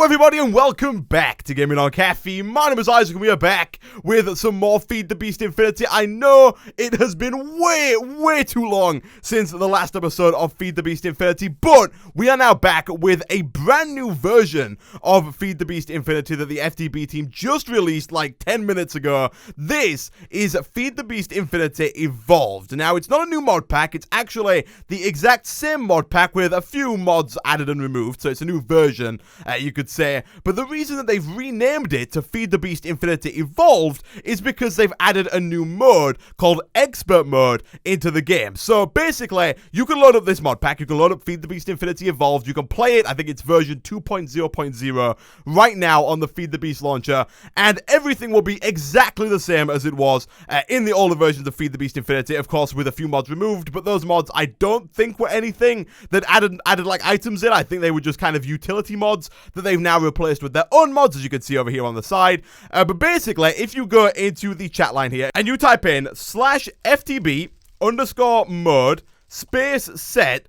everybody and welcome back to Gaming on Caffeine. My name is Isaac and we are back with some more Feed the Beast Infinity. I know it has been way too long since the last episode of Feed the Beast Infinity, but we are now back with a brand new version of Feed the Beast Infinity that the FTB team just released like 10 minutes ago. This is Feed the Beast Infinity Evolved. Now, it's not a new mod pack, it's actually the exact same mod pack with a few mods added and removed, so it's a new version. You could say, but the reason that they've renamed it to Feed the Beast Infinity Evolved is because they've added a new mode called Expert Mode into the game. So basically, you can load up this mod pack, you can load up Feed the Beast Infinity Evolved, you can play it, I think it's version 2.0.0 right now on the Feed the Beast launcher, and everything will be exactly the same as it was in the older versions of Feed the Beast Infinity, of course with a few mods removed, but those mods I don't think were anything that added like items in. I think they were just kind of utility mods that they've now replaced with their own mods, as you can see over here on the side. But basically, if you go into the chat line here and you type in /FTB_mode /set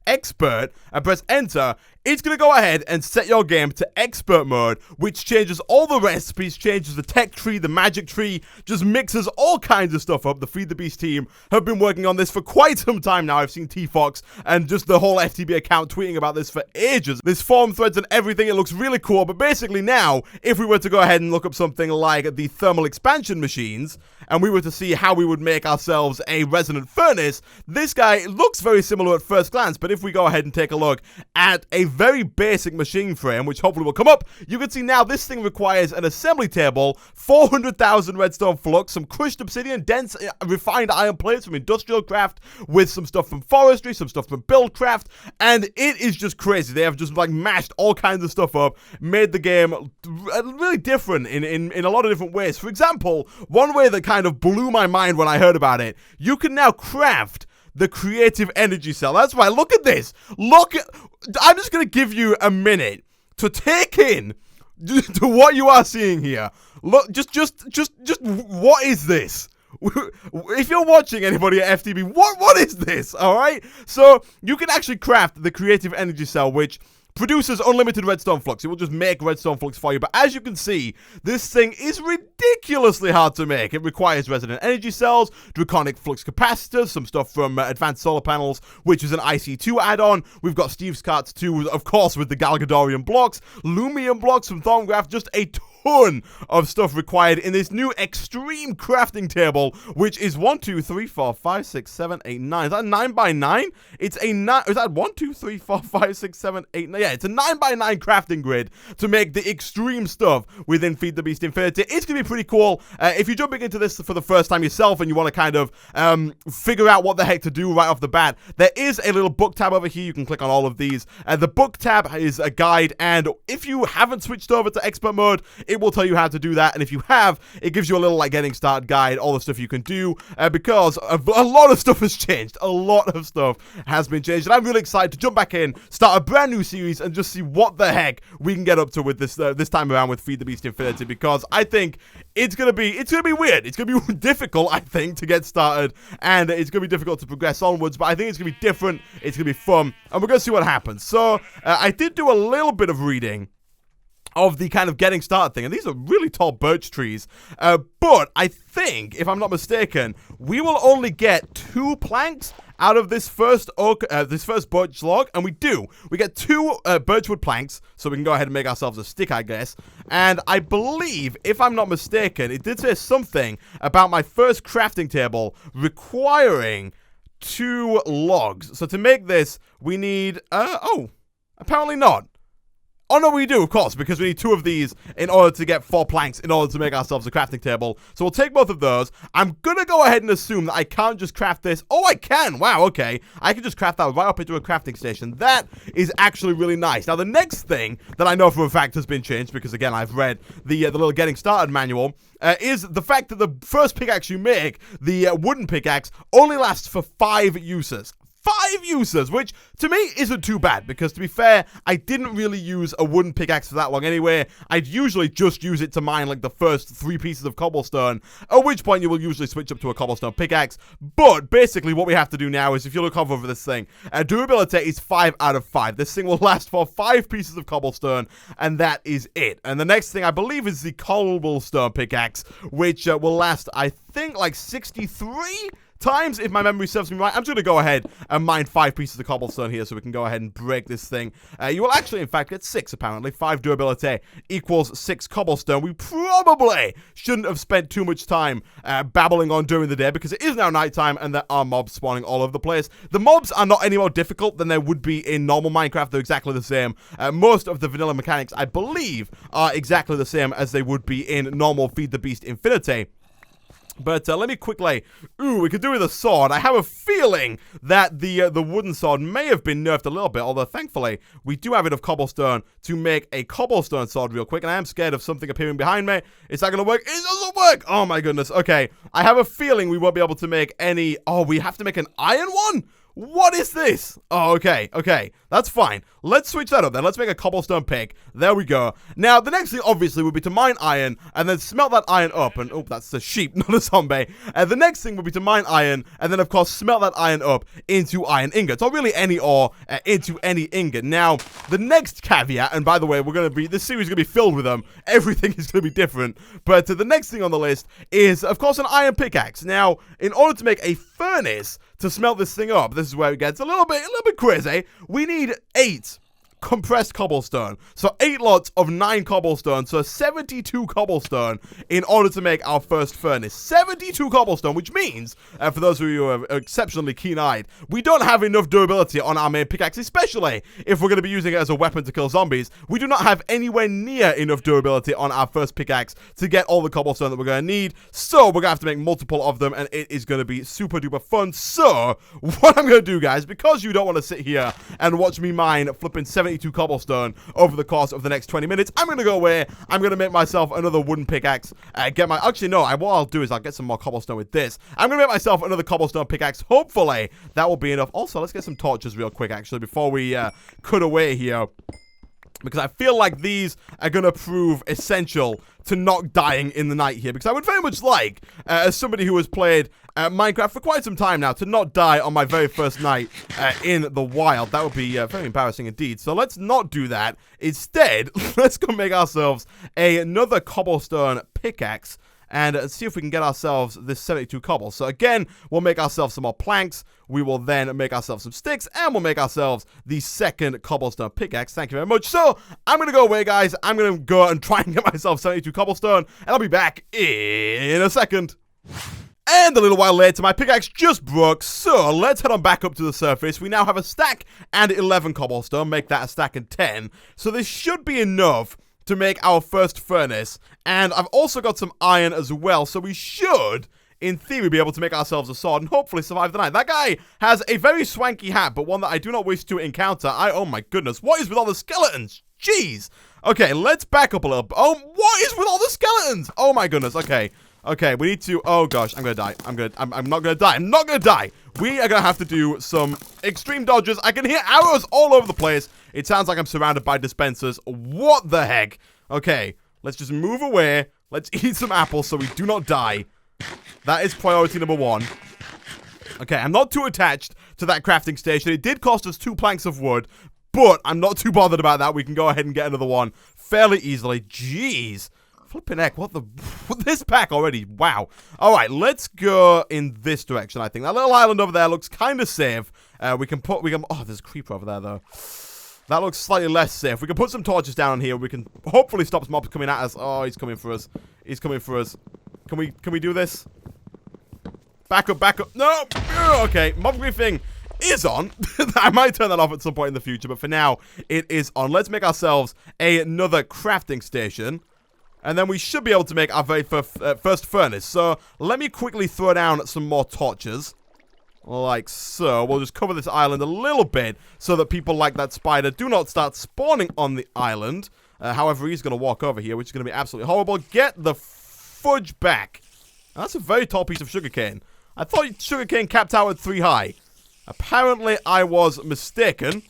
/expert and press enter, it's going to go ahead and set your game to expert mode, which changes all the recipes, changes the tech tree, the magic tree, just mixes all kinds of stuff up. The Feed the Beast team have been working on this for quite some time now. I've seen T-Fox and just the whole FTB account tweeting about this for ages. There's forum threads and everything. It looks really cool, but basically now, if we were to go ahead and look up something like the thermal expansion machines, and we were to see how we would make ourselves a resonant furnace, this guy looks very similar at first glance, but if we go ahead and take a look at a very basic machine frame, which hopefully will come up, you can see now this thing requires an assembly table, 400,000 redstone flux, some crushed obsidian, dense refined iron plates from IndustrialCraft, with some stuff from forestry, some stuff from Buildcraft, and it is just crazy. They have just like mashed all kinds of stuff up, made the game really different in a lot of different ways. For example, one way that kind of blew my mind when I heard about it, you can now craft the creative energy cell. That's right, look at this. I'm just going to give you a minute to take in to what you are seeing here. Look, just what is this? If you're watching anybody at FTB, what is this? All right? So, you can actually craft the creative energy cell, which produces unlimited redstone flux. It will just make redstone flux for you. But as you can see, this thing is ridiculously hard to make. It requires resonant energy cells, draconic flux capacitors, some stuff from advanced solar panels, which is an IC2 add-on. We've got Steve's Carts 2, of course, with the Galgadorian blocks, Lumium blocks from Thorncraft, just a ton of stuff required in this new extreme crafting table, which is 1, 2, 3, 4, 5, 6, 7, 8, 9. Is that 9 by 9? It's a 9. Is that 1, 2, 3, 4, 5, 6, 7, 8, 9? Yeah, it's a 9 by 9 crafting grid to make the extreme stuff within Feed the Beast Infinity. It's going to be pretty cool. If you're jumping into this for the first time yourself and you want to kind of figure out what the heck to do right off the bat, there is a little book tab over here. You can click on all of these. The book tab is a guide, and if you haven't switched over to expert mode, it will tell you how to do that, and if you have, it gives you a little like getting started guide, all the stuff you can do, because a lot of stuff has changed. A lot of stuff has been changed, and I'm really excited to jump back in, start a brand new series, and just see what the heck we can get up to with this this time around with Feed the Beast Infinity, because I think it's gonna be weird. It's gonna be difficult, I think, to get started, and it's gonna be difficult to progress onwards, but I think it's gonna be different, it's gonna be fun, and we're gonna see what happens. So I did do a little bit of reading of the kind of getting started thing, and these are really tall birch trees, but I think, if I'm not mistaken, we will only get 2 planks out of this first birch log, and we get 2 birchwood planks, so we can go ahead and make ourselves a stick, I guess. And I believe, if I'm not mistaken, it did say something about my first crafting table requiring 2 logs. So to make this, we need apparently not. Oh, no, we do, of course, because we need 2 of these in order to get 4 planks in order to make ourselves a crafting table. So we'll take both of those. I'm gonna go ahead and assume that I can't just craft this. Oh, I can! Wow, okay. I can just craft that right up into a crafting station. That is actually really nice. Now, the next thing that I know for a fact has been changed, because, again, I've read the little getting started manual, is the fact that the first pickaxe you make, the wooden pickaxe, only lasts for 5 uses. 5 uses, which to me isn't too bad, because to be fair, I didn't really use a wooden pickaxe for that long anyway. I'd usually just use it to mine like the first 3 pieces of cobblestone, at which point you will usually switch up to a cobblestone pickaxe. But basically what we have to do now is, if you look over this thing, durability is 5 out of 5. This thing will last for 5 pieces of cobblestone, and that is it. And the next thing I believe is the cobblestone pickaxe, which will last, I think, like 63 times, if my memory serves me right. I'm just going to go ahead and mine 5 pieces of cobblestone here so we can go ahead and break this thing. You will actually, in fact, get 6, apparently. 5 durability equals 6 cobblestone. We probably shouldn't have spent too much time babbling on during the day, because it is now nighttime and there are mobs spawning all over the place. The mobs are not any more difficult than they would be in normal Minecraft. They're exactly the same. Most of the vanilla mechanics, I believe, are exactly the same as they would be in normal Feed the Beast Infinity. But let me quickly... Ooh, we could do with a sword. I have a feeling that the wooden sword may have been nerfed a little bit, although thankfully we do have enough cobblestone to make a cobblestone sword real quick, and I am scared of something appearing behind me. Is that going to work? It doesn't work! Oh my goodness. Okay, I have a feeling we won't be able to make any... Oh, we have to make an iron one? What is this? Oh, okay, that's fine. Let's switch that up then. Let's make a cobblestone pick. There we go. Now, the next thing, obviously, would be to mine iron and then smelt that iron up. And, oh, that's a sheep, not a zombie. The next thing would be to mine iron and then, of course, smelt that iron up into iron ingots. Or really any ore into any ingot. Now, the next caveat, and by the way, this series is going to be filled with them. Everything is going to be different. But the next thing on the list is, of course, an iron pickaxe. Now, in order to make a furnace to smelt this thing up, this is where it gets a little bit crazy. We need 8 compressed cobblestone. So 8 lots of 9 cobblestone. So 72 cobblestone in order to make our first furnace. 72 cobblestone, which means, for those of you who are exceptionally keen-eyed, we don't have enough durability on our main pickaxe, especially if we're going to be using it as a weapon to kill zombies. We do not have anywhere near enough durability on our first pickaxe to get all the cobblestone that we're going to need. So we're going to have to make multiple of them, and it is going to be super duper fun. So what I'm going to do, guys, because you don't want to sit here and watch me mine flipping 72 cobblestone over the course of the next 20 minutes, I'm going to go away. I'm going to make myself another wooden pickaxe. Actually, no, what I'll do is I'll get some more cobblestone with this. I'm going to make myself another cobblestone pickaxe. Hopefully, that will be enough. Also, let's get some torches real quick, actually, before we cut away here, because I feel like these are going to prove essential to not dying in the night here, because I would very much like, as somebody who has played Minecraft for quite some time now, to not die on my very first night in the wild. That would be very embarrassing indeed. So let's not do that. Instead, let's go make ourselves another cobblestone pickaxe and see if we can get ourselves this 72 cobble. So again, we'll make ourselves some more planks. We will then make ourselves some sticks, and we'll make ourselves the second cobblestone pickaxe. Thank you very much. So I'm going to go away, guys. I'm going to go and try and get myself 72 cobblestone, and I'll be back in a second. And a little while later, my pickaxe just broke, so let's head on back up to the surface. We now have a stack and 11 cobblestone. Make that a stack and 10. So this should be enough to make our first furnace. And I've also got some iron as well, so we should, in theory, be able to make ourselves a sword and hopefully survive the night. That guy has a very swanky hat, but one that I do not wish to encounter. Oh my goodness, what is with all the skeletons? Jeez. Okay, let's back up a little bit. Oh, what is with all the skeletons? Oh my goodness, okay. Okay, we need to... Oh, gosh, I'm gonna die. I'm not gonna die. I'm not gonna die. We are gonna have to do some extreme dodges. I can hear arrows all over the place. It sounds like I'm surrounded by dispensers. What the heck? Okay, let's just move away. Let's eat some apples so we do not die. That is priority number 1. Okay, I'm not too attached to that crafting station. It did cost us 2 planks of wood, but I'm not too bothered about that. We can go ahead and get another one fairly easily. Jeez. Flipping heck, what this pack already, wow. Alright, let's go in this direction, I think. That little island over there looks kind of safe. Oh, there's a creeper over there, though. That looks slightly less safe. We can put some torches down here. We can hopefully stop some mobs coming at us. Oh, he's coming for us. He's coming for us. Can we do this? Back up, back up. No! Okay, mob griefing is on. I might turn that off at some point in the future, but for now, it is on. Let's make ourselves another crafting station. And then we should be able to make our very first furnace. So, let me quickly throw down some more torches. Like so. We'll just cover this island a little bit so that people like that spider do not start spawning on the island. However, he's going to walk over here, which is going to be absolutely horrible. Get the fudge back. That's a very tall piece of sugarcane. I thought sugarcane capped out at 3 high. Apparently, I was mistaken.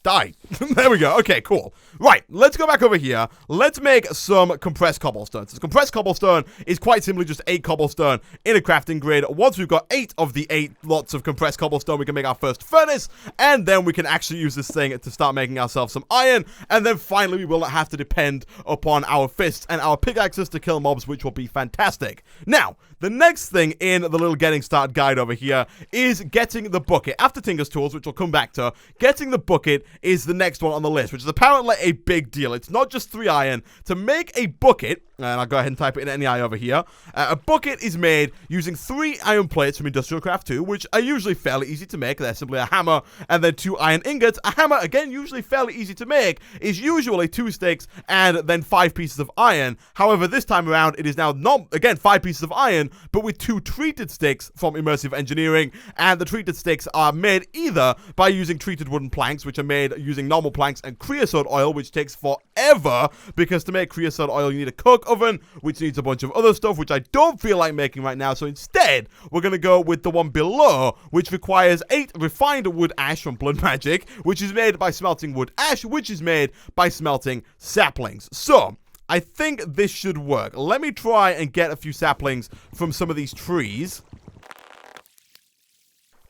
Die. There we go. Okay, cool. Right, let's go back over here. Let's make some compressed cobblestone. So compressed cobblestone is quite simply just 8 cobblestone in a crafting grid. Once we've got 8 of the 8 lots of compressed cobblestone, we can make our first furnace, and then we can actually use this thing to start making ourselves some iron, and then finally we will not have to depend upon our fists and our pickaxes to kill mobs, which will be fantastic. Now, the next thing in the little getting started guide over here is getting the bucket. After Tinker's Tools, which we'll come back to, getting the bucket is the next one on the list, which is apparently a big deal. It's not just 3 iron. To make a bucket, and I'll go ahead and type it in NEI over here, a bucket is made using 3 iron plates from IndustrialCraft 2, which are usually fairly easy to make. They're simply a hammer and then 2 iron ingots. A hammer, again, usually fairly easy to make, is usually 2 sticks and then 5 pieces of iron. However, this time around, it is now not, again, 5 pieces of iron, but with 2 treated sticks from Immersive Engineering, and the treated sticks are made either by using treated wooden planks, which are made using normal planks, and creosote oil, which takes forever, because to make creosote oil, you need a coke oven, which needs a bunch of other stuff, which I don't feel like making right now, so instead, we're going to go with the one below, which requires 8 refined wood ash from Blood Magic, which is made by smelting wood ash, which is made by smelting saplings. So, I think this should work. Let me try and get a few saplings from some of these trees.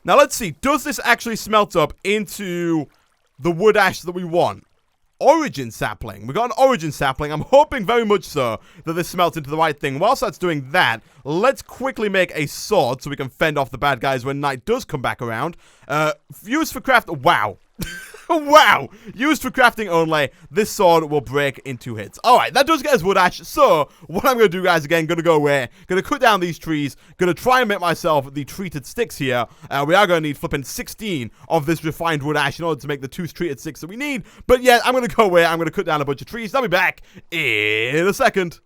Now, let's see. Does this actually smelt up into the wood ash that we want? Origin sapling. We got an origin sapling. I'm hoping very much so that this smelts into the right thing. Whilst that's doing that, let's quickly make a sword so we can fend off the bad guys when night does come back around. Used for craft. Wow. Wow! Used for crafting only, this sword will break in 2 hits. Alright, that does get us wood ash, so what I'm going to do, guys, again, going to go away, going to cut down these trees, going to try and make myself the treated sticks here. We are going to need flipping 16 of this refined wood ash in order to make the 2 treated sticks that we need, but yeah, I'm going to go away, I'm going to cut down a bunch of trees. I'll be back in a second.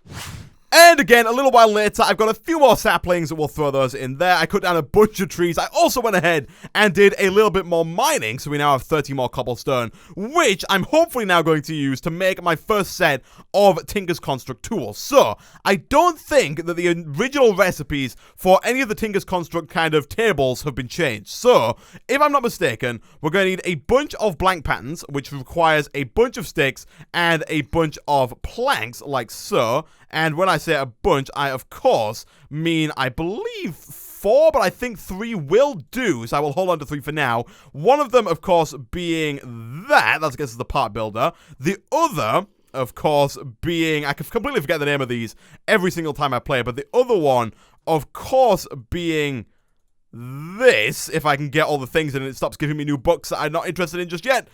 And again, a little while later, I've got a few more saplings. We'll throw those in there. I cut down a bunch of trees. I also went ahead and did a little bit more mining, so we now have 30 more cobblestone, which I'm hopefully now going to use to make my first set of Tinker's Construct tools. So, I don't think that the original recipes for any of the Tinker's Construct kind of tables have been changed. So, if I'm not mistaken, we're going to need a bunch of blank patterns, which requires a bunch of sticks and a bunch of planks, like so. And when I say a bunch, I, of course, mean, I believe 4, but I think 3 will do, so I will hold on to 3 for now. One of them, of course, being that. That's, I guess, the part builder. The other, of course, being, I can completely forget the name of these every single time I play, but the other one, of course, being this, if I can get all the things in and it stops giving me new books that I'm not interested in just yet.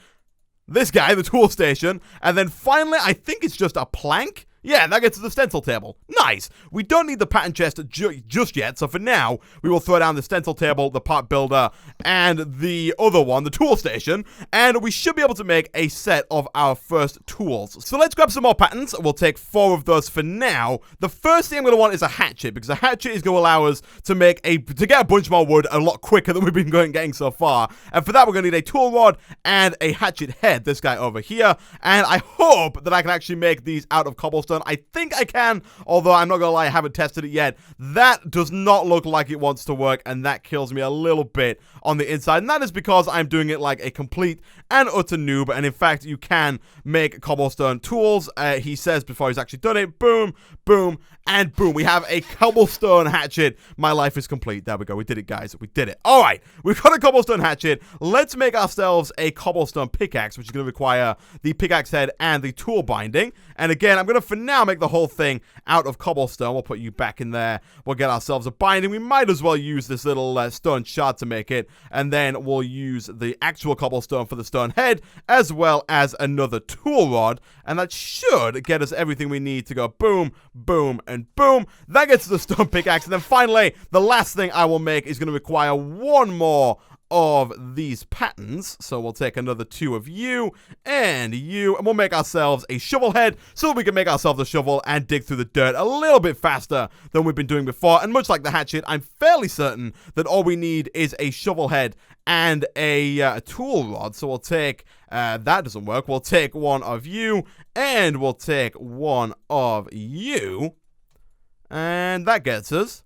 This guy, the tool station. And then finally, I think it's just a plank. Yeah, that gets to the stencil table. Nice. We don't need the pattern chest just yet, so for now, we will throw down the stencil table, the part builder, and the other one, the tool station, and we should be able to make a set of our first tools. So let's grab some more patterns. We'll take 4 of those for now. The first thing I'm going to want is a hatchet, because a hatchet is going to allow us to get a bunch more wood a lot quicker than we've been getting so far. And for that, we're going to need a tool rod and a hatchet head, this guy over here, and I hope that I can actually make these out of cobblestone. I think I can, although I'm not gonna lie, I haven't tested it yet. That does not look like it wants to work, and that kills me a little bit on the inside, and that is because I'm doing it like a complete and utter noob, and in fact, you can make cobblestone tools. He says before he's actually done it, boom, boom, and boom. We have a cobblestone hatchet. My life is complete. There we go. We did it, guys. We did it. All right. We've got a cobblestone hatchet. Let's make ourselves a cobblestone pickaxe, which is going to require the pickaxe head and the tool binding. And again, I'm going to, for now, make the whole thing out of cobblestone. We'll put you back in there. We'll get ourselves a binding. We might as well use this little stone shard to make it. And then we'll use the actual cobblestone for the stone head, as well as another tool rod. And that should get us everything we need to go boom, boom, and boom. That gets the stone pickaxe. And then finally, the last thing I will make is going to require one more of these patterns. So we'll take another 2 of you, and we'll make ourselves a shovel head so that we can make ourselves a shovel and dig through the dirt a little bit faster than we've been doing before. And much like the hatchet, I'm fairly certain that all we need is a shovel head and a tool rod. So we'll take, that doesn't work. We'll take 1 of you, and we'll take 1 of you. And that gets us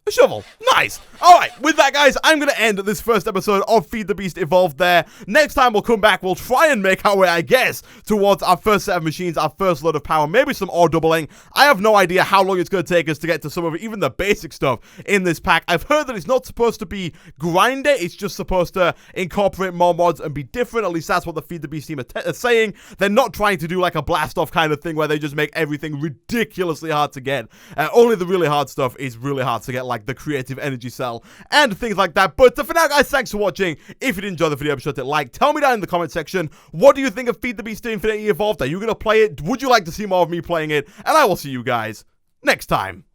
A shovel. Nice. Alright, with that, guys, I'm going to end this first episode of Feed the Beast Evolved there. Next time we'll come back, we'll try and make our way, I guess, towards our first set of machines, our first load of power, maybe some ore doubling. I have no idea how long it's going to take us to get to some of even the basic stuff in this pack. I've heard that it's not supposed to be grinder, it's just supposed to incorporate more mods and be different. At least that's what the Feed the Beast team are saying. They're not trying to do like a blast-off kind of thing where they just make everything ridiculously hard to get. Only the really hard stuff is really hard to get, like the creative energy cell and things like that. But for now, guys, thanks for watching. If you did enjoy the video, be sure to hit like. Tell me down in the comment section, what do you think of Feed the Beast Infinity Evolved? Are you going to play it? Would you like to see more of me playing it? And I will see you guys next time.